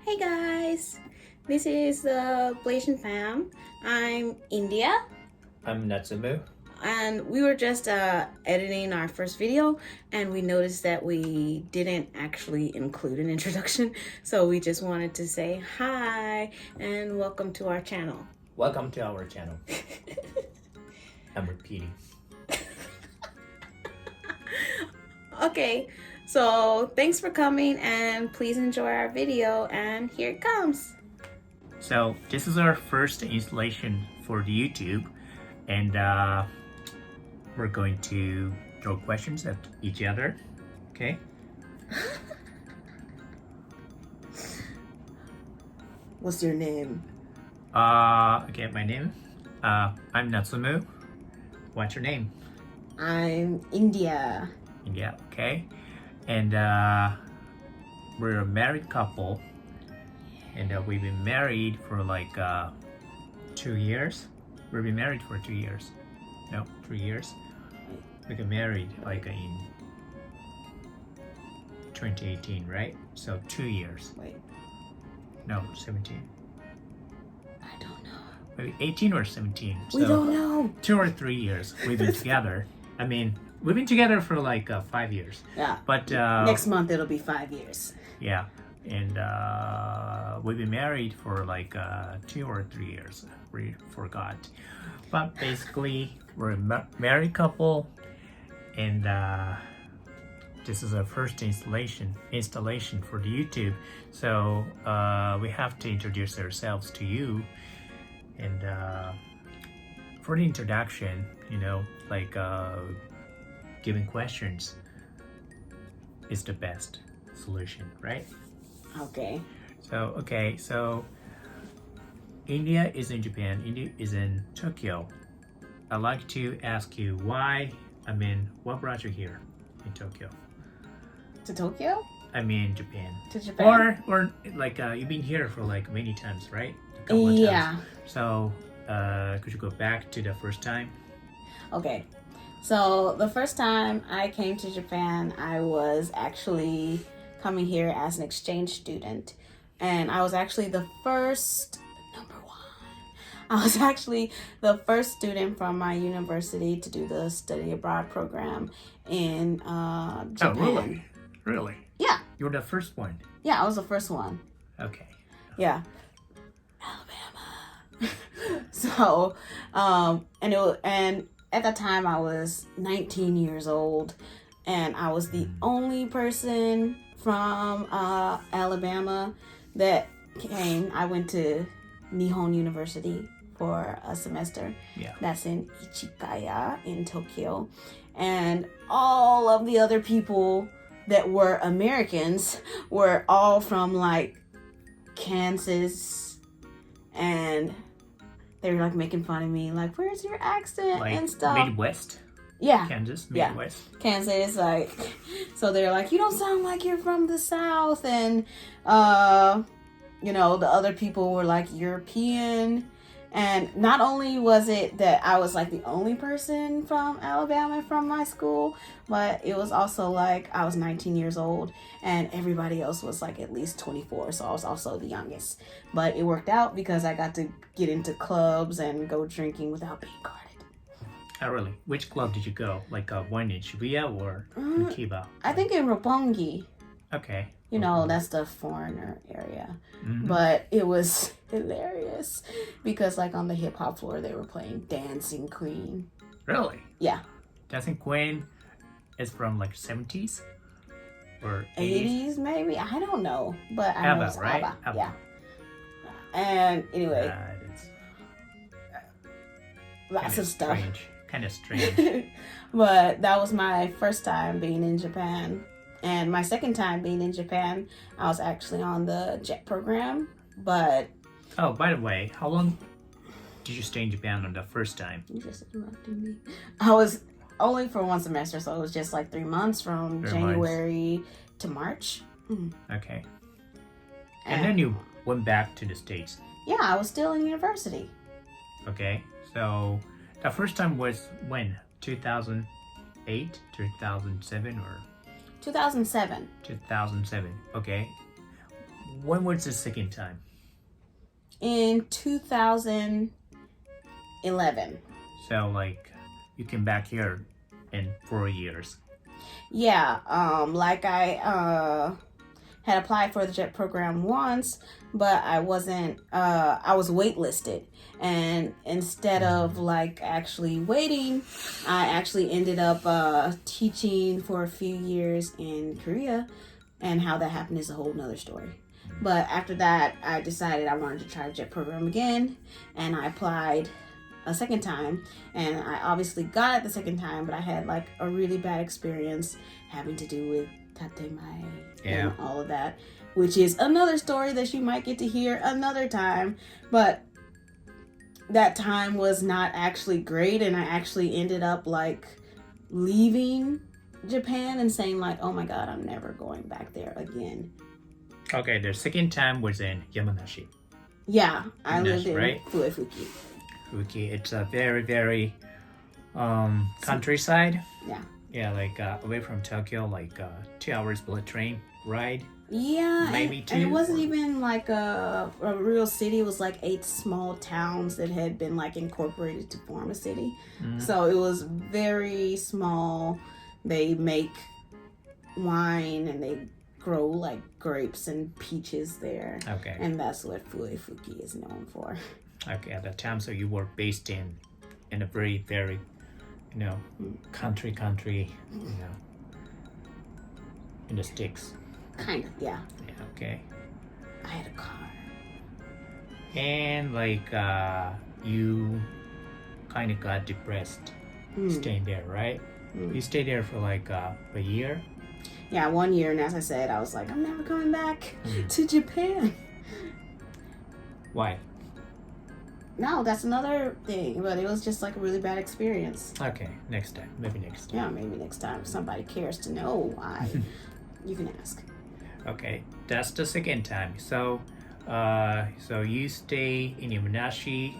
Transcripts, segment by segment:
Hey guys, this is the Blasian Fam. I'm India, I'm Natsumu. and we were just editing our first video, and we noticed that we didn't actually include an introduction, so we just wanted to say hi and welcome to our channel. Welcome to our channel. I'm repeating. Okay, so thanks for coming, and please enjoy our video, and here it comes. So this is our first installation for the YouTube, and we're going to throw questions at each other. Okay. What's your name? Okay. My name. I'm Natsumu. What's your name? I'm India. Yeah. Okay. And we're a married couple, and we've been married for like 2 years. We've been married for 2 years. No, 3 years. We got married like in 2018, right? So 2 years. Wait, No, 17. I don't know. Maybe 18 or 17. We don't know. 2 or 3 years we've been together. I mean, we've been together for like 5 years. Yeah. But Next month it'll be 5 years. yeah, and we've been married for like 2 or 3 years. We forgot, but basically we're a married couple, and this is our first installation for the YouTube. So we have to introduce ourselves to you, and for the introduction, like giving questions is the best solution, right? Okay. So India is in Japan. India is in Tokyo. I'd like to ask you what brought you here in Tokyo? To Tokyo? I mean Japan. To Japan? Or like you've been here for like many times, right? A couple of Yeah. times. So could you go back to the first time? Okay. So the first time I came to Japan, I was actually coming here as an exchange student. And I was actually the first, number one, I was actually the first student from my university to do the study abroad program in Japan. Oh, really? Yeah. You were the first one. Yeah, I was the first one. Okay. Yeah. Alabama. So, and at that time I was 19 years old, and I was the only person from Alabama that came. I went to Nihon University for a semester. Yeah. That's in Ichikaya in Tokyo. And all of the other people that were Americans were all from like Kansas, and they were like making fun of me, like, where's your accent Like and stuff. Midwest? Yeah. Kansas? Yeah. Midwest? Kansas, like, so they're like, you don't sound like you're from the South, and the other people were like European. And not only was it that I was like the only person from Alabama from my school, but it was also like I was 19 years old and everybody else was like at least 24. So I was also the youngest. But it worked out because I got to get into clubs and go drinking without being guarded. Oh, really? Which club did you go? Like one in Shibuya or in Kiba? I think in Roppongi. Okay. That's the foreigner area. Mm-hmm. But it was hilarious because like on the hip hop floor they were playing Dancing Queen. Really? Yeah. Dancing Queen is from like 70s or 80s? 80s maybe? I don't know. But I know ABBA, it's right? ABBA. ABBA. Yeah. And anyway, lots of stuff. Kind of strange. But that was my first time being in Japan. And my second time being in Japan, I was actually on the JET program. But Oh, by the way, how long did you stay in Japan on the first time? you just interrupted me. I was only for one semester, so it was just like 3 months from 3 January to March. Okay. And then you went back to the States. Yeah, I was still in university. Okay. So the first time was when? 2008, 2007, or 2007. 2007. Okay. when was the second time? In 2011. So like you came back here in 4 years. Yeah, like I had applied for the JET program once, but I wasn't, I was waitlisted. And instead of like actually waiting, I actually ended up teaching for a few years in Korea. And how that happened is a whole nother story. But after that, I decided I wanted to try the JET program again. And I applied a second time, and I obviously got it the second time, but I had like a really bad experience having to do with tatemae and all of that, which is another story that you might get to hear another time. But that time was not actually great, and I actually ended up like leaving Japan and saying like, oh my god, I'm never going back there again. Okay, the second time was in Yamanashi. Yeah, I lived in right? Fuki. Fuki, it's a very, very countryside. Yeah. Yeah, like away from Tokyo, like 2 hours bullet train ride. Yeah, maybe and it wasn't or... even like a real city. It was like 8 small towns that had been like incorporated to form a city. So it was very small. They make wine and they grow like grapes and peaches there. Okay. And that's what Fuki is known for. Okay, at that time, so you were based in a very, very, country, in the sticks. Kind of, yeah. Yeah, okay. I had a car. And like you kind of got depressed staying there, right? You stayed there for like a year? Yeah, 1 year, and as I said, I was like, I'm never coming back to Japan. Why? No, that's another thing, but it was just like a really bad experience. Okay, next time. Maybe next time. Yeah, maybe next time if somebody cares to know why, you can ask. Okay, that's the second time. So, so you stay in Yamanashi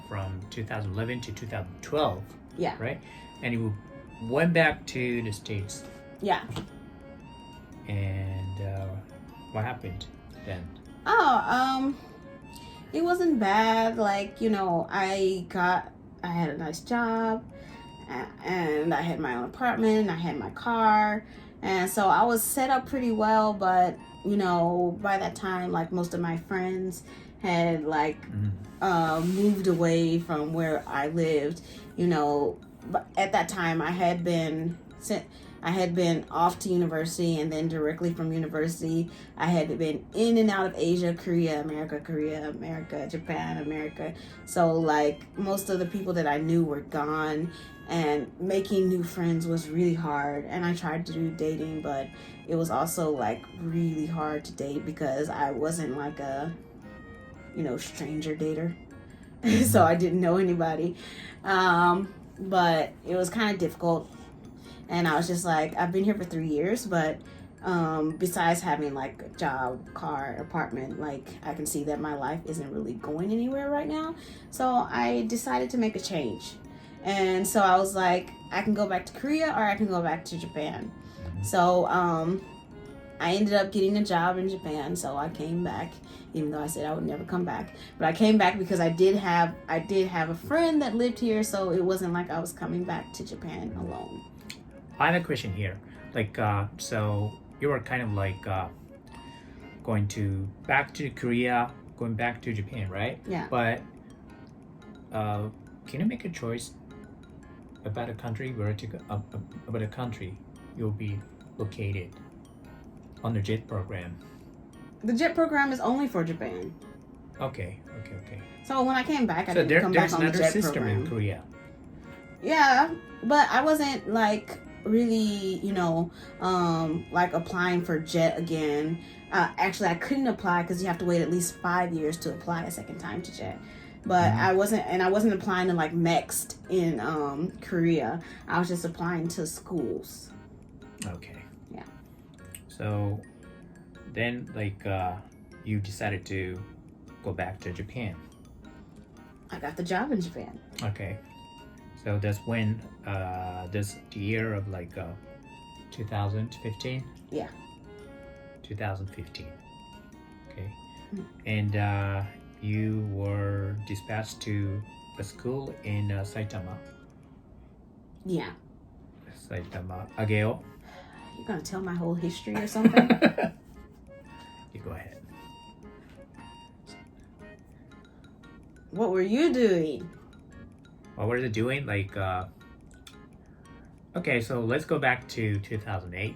from 2011 to 2012. Yeah. Right? And you went back to the States. Yeah. And what happened then? It wasn't bad. Like, I had a nice job, and I had my own apartment, I had my car, and so I was set up pretty well. But by that time, like, most of my friends had like moved away from where I lived. But at that time I had been off to university, and then directly from university I had been in and out of Asia, Korea, America, Japan, America. So like most of the people that I knew were gone, and making new friends was really hard. And I tried to do dating, but it was also like really hard to date because I wasn't like a stranger dater. So I didn't know anybody, but it was kind of difficult. And I was just like, I've been here for 3 years, but besides having like a job, car, apartment, like I can see that my life isn't really going anywhere right now. So I decided to make a change. And so I was like, I can go back to Korea or I can go back to Japan. So I ended up getting a job in Japan. So I came back, even though I said I would never come back. But I came back because I did have a friend that lived here. So it wasn't like I was coming back to Japan alone. I have a question here. Like, so you were kind of like going back to Korea, going back to Japan, right? Yeah. But can you make a choice about a country where to go, about a country you'll be located on the JET program? The JET program is only for Japan. Okay. So when I came back, I didn't come back on the JET there's another system program. in Korea. Yeah, but I wasn't like really, like applying for JET again. Actually, I couldn't apply because you have to wait at least 5 years to apply a second time to JET. But I wasn't applying to like MEXT in Korea. I was just applying to schools. Okay. Yeah. So then, like, you decided to go back to Japan. I got the job in Japan. Okay. So that's when this year of like 2015? Yeah. 2015. Okay. And you were dispatched to a school in Saitama. Yeah. Saitama Ageo. You're gonna tell my whole history or something? You go ahead. What were you doing? What were they doing? Like, okay, so let's go back to 2008,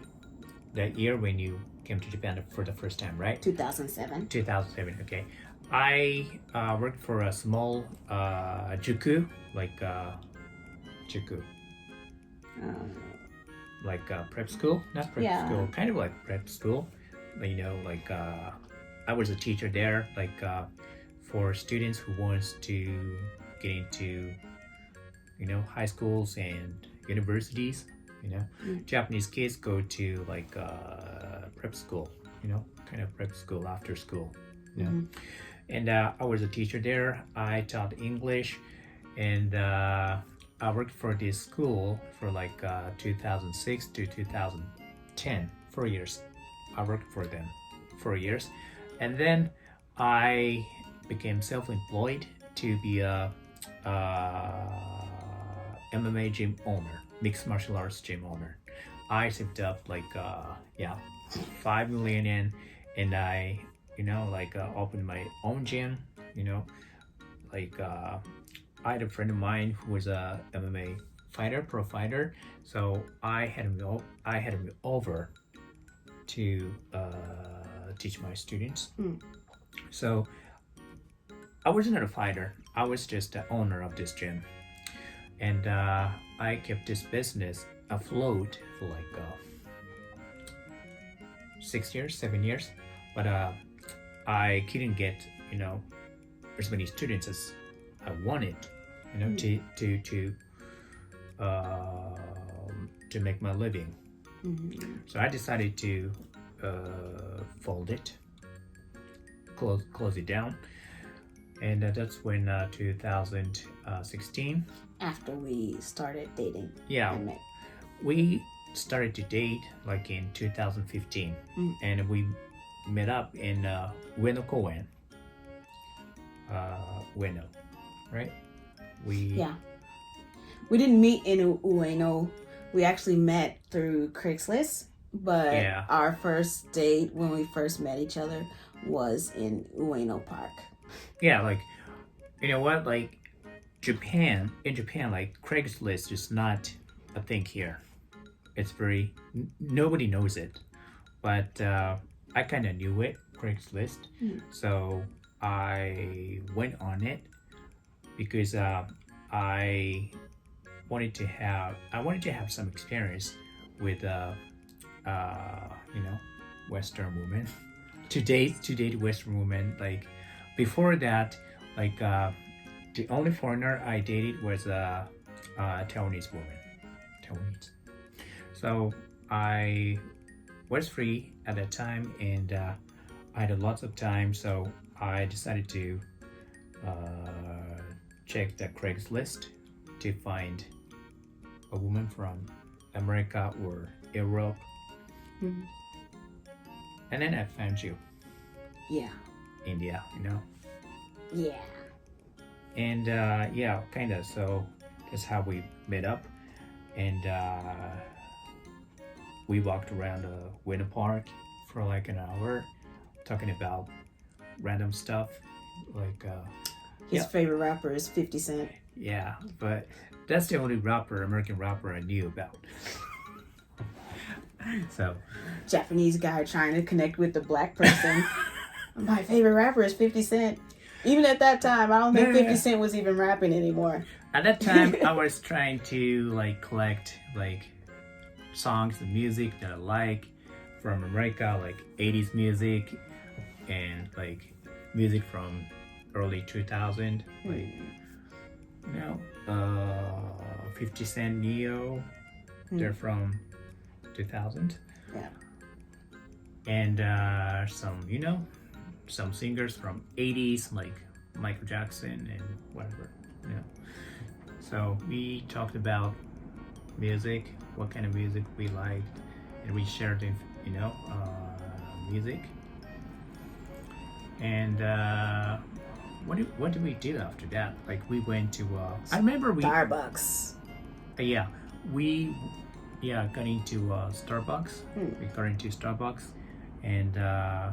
that year when you came to Japan for the first time, right? 2007. 2007, okay. I worked for a small juku, like juku, like prep school, not prep Yeah. school, kind of like prep school. You know, like I was a teacher there, like for students who wants to get into, you know, high schools and universities. You know, Japanese kids go to like prep school, you know, kind of prep school after school. You know? And I was a teacher there. I taught English, and I worked for this school for like 2006 to 2010, 4 years. I worked for them 4 years, and then I became self-employed to be a MMA gym owner, mixed martial arts gym owner. I saved up like 5 million yen, and I, you know, like opened my own gym. You know, like I had a friend of mine who was a MMA fighter, pro fighter. So I had him over to teach my students. So I wasn't a fighter. I was just the owner of this gym, and I kept this business afloat for like 6 years, 7 years. But I couldn't get, you know, as many students as I wanted, you know, to make my living. So I decided to fold it, close it down, and that's when 2016. After we started dating. Yeah, and met. we started to date like in 2015, and we met up in Ueno Koen. Ueno, right? We didn't meet in Ueno. We actually met through Craigslist, but our first date when we first met each other was in Ueno Park. Yeah, like, you know what, like in Japan, like Craigslist is not a thing here. It's very nobody knows it, but I kind of knew it, Craigslist. So I went on it because I wanted to have some experience with you know, Western women. to date Western women. Like before that, like the only foreigner I dated was a Taiwanese woman. Taiwanese. So I was free at that time, and I had lots of time, so I decided to check the Craigslist to find a woman from America or Europe. And then I found you. Yeah. India, you know? Yeah. And kind of, so that's how we met up. And we walked around Winter Park for like an hour, talking about random stuff. Like his favorite rapper is 50 Cent. Yeah, but that's the only American rapper I knew about. So Japanese guy trying to connect with the black person. My favorite rapper is 50 Cent. Even at that time, I don't think 50 Cent was even rapping anymore. At that time, I was trying to like collect like songs and music that I like from America, like 80s music and like music from early 2000, like you know, 50 Cent, Neo, they're from 2000. Yeah. And some, you know, some singers from 80s like Michael Jackson and whatever, you know. So we talked about music, what kind of music we liked, and we shared, you know, music. And what did we do after that? Like we went to I remember we Starbucks. Yeah, we got into Starbucks. We got into Starbucks and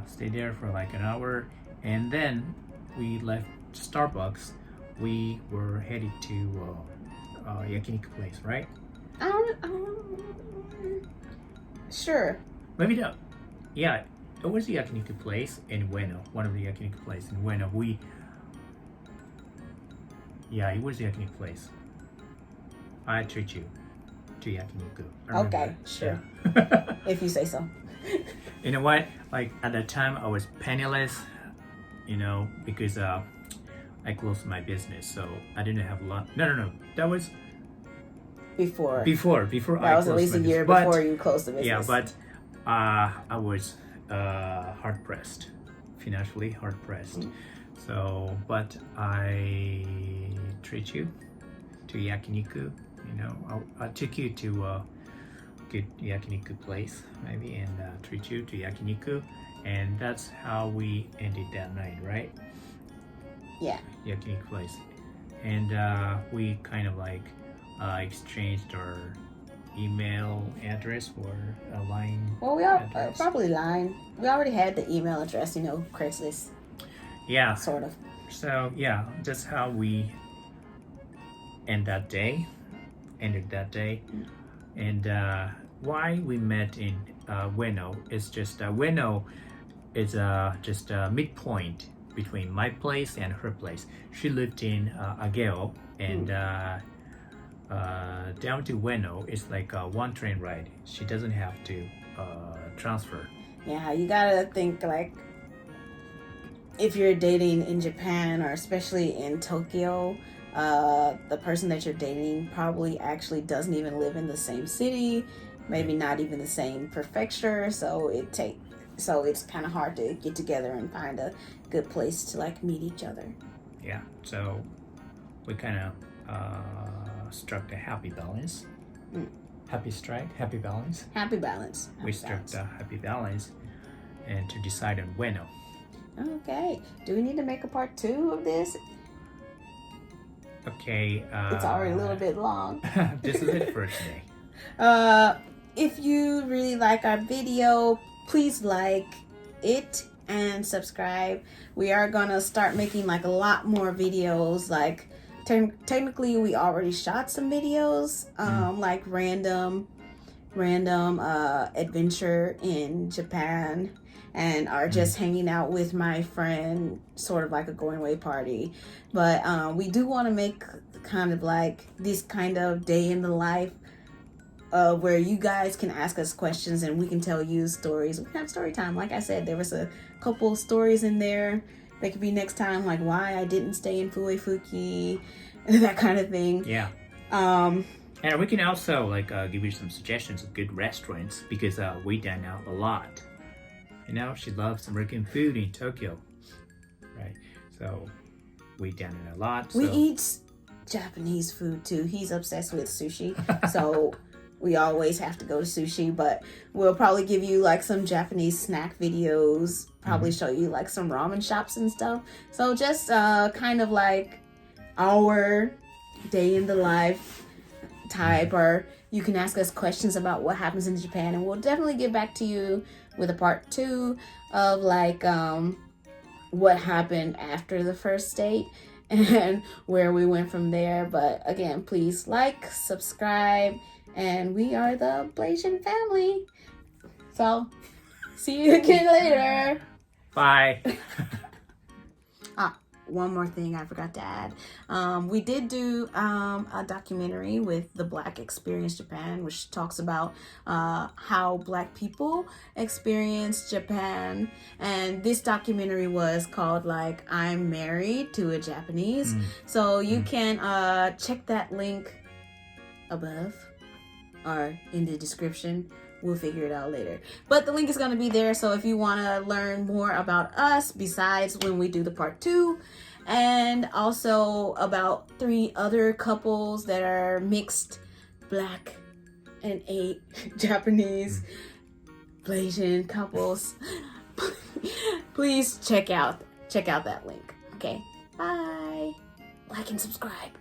stayed there for like an hour, and then we left Starbucks. We were headed to yakiniku place, right? Sure. Maybe not. Yeah, it was the yakiniku place in Ueno. One of the yakiniku places in Ueno. It was the yakiniku place. I treat you to yakiniku. Okay, sure. Yeah. If you say so. You know what? Like at that time, I was penniless. You know, because I closed my business, so I didn't have a lot. No. That was Before. Before That was at least a year before you closed the business. Yeah, but I was hard pressed, financially hard pressed. So, but I treat you to yakiniku. You know, I took you to a good yakiniku place maybe, and treat you to yakiniku, and that's how we ended that night, right? Yeah. Yakiniku place, and we kind of like exchanged our email address for a line. Well, we are probably line. We already had the email address, you know, Craigslist. Yeah. Sort of. So yeah, that's how we ended that day, and why we met in Ueno is just Ueno is just a midpoint between my place and her place. She lived in Ageo, and down to Ueno is like a one train ride. She doesn't have to transfer. Yeah, you gotta think like if you're dating in Japan or especially in Tokyo, the person that you're dating probably actually doesn't even live in the same city, maybe not even the same prefecture. So it's kind of hard to get together and find a good place to like meet each other. Yeah, so we kind of struck a happy balance. Happy balance. We struck the happy balance, and to decide on Ueno. Okay. Do we need to make a part 2 of this? Okay. It's already a little bit long. This is it for today. If you really like our video, please like it and subscribe. We are gonna start making like a lot more videos. Like technically, we already shot some videos, like random adventure in Japan, and are just hanging out with my friend, sort of like a going away party. But we do want to make kind of like this kind of day in the life where you guys can ask us questions and we can tell you stories. We can have story time. Like I said, there was a couple stories in there that could be next time, like why I didn't stay in Fuefuki, that kind of thing. Yeah. And we can also like give you some suggestions of good restaurants, because we dine out a lot. You know, she loves American food in Tokyo, right? So we dine out a lot. We eat Japanese food too. He's obsessed with sushi, so we always have to go to sushi. But we'll probably give you like some Japanese snack videos. Probably show you like some ramen shops and stuff. So just kind of like our day in the life type, or you can ask us questions about what happens in Japan, and we'll definitely get back to you with a part 2 of like what happened after the first date and where we went from there. But again, please like, subscribe, and we are the Blasian family. So see you again later. Bye. One more thing I forgot to add. We did do a documentary with the Black Experience Japan, which talks about how Black people experience Japan. And this documentary was called like I'm Married to a Japanese. So you can check that link above or in the description. We'll figure it out later. But the link is going to be there. So if you want to learn more about us, besides when we do the part 2, and also about 3 other couples that are mixed Black and 8 Japanese Blasian couples, please check out check out that link. Okay, bye. Like and subscribe.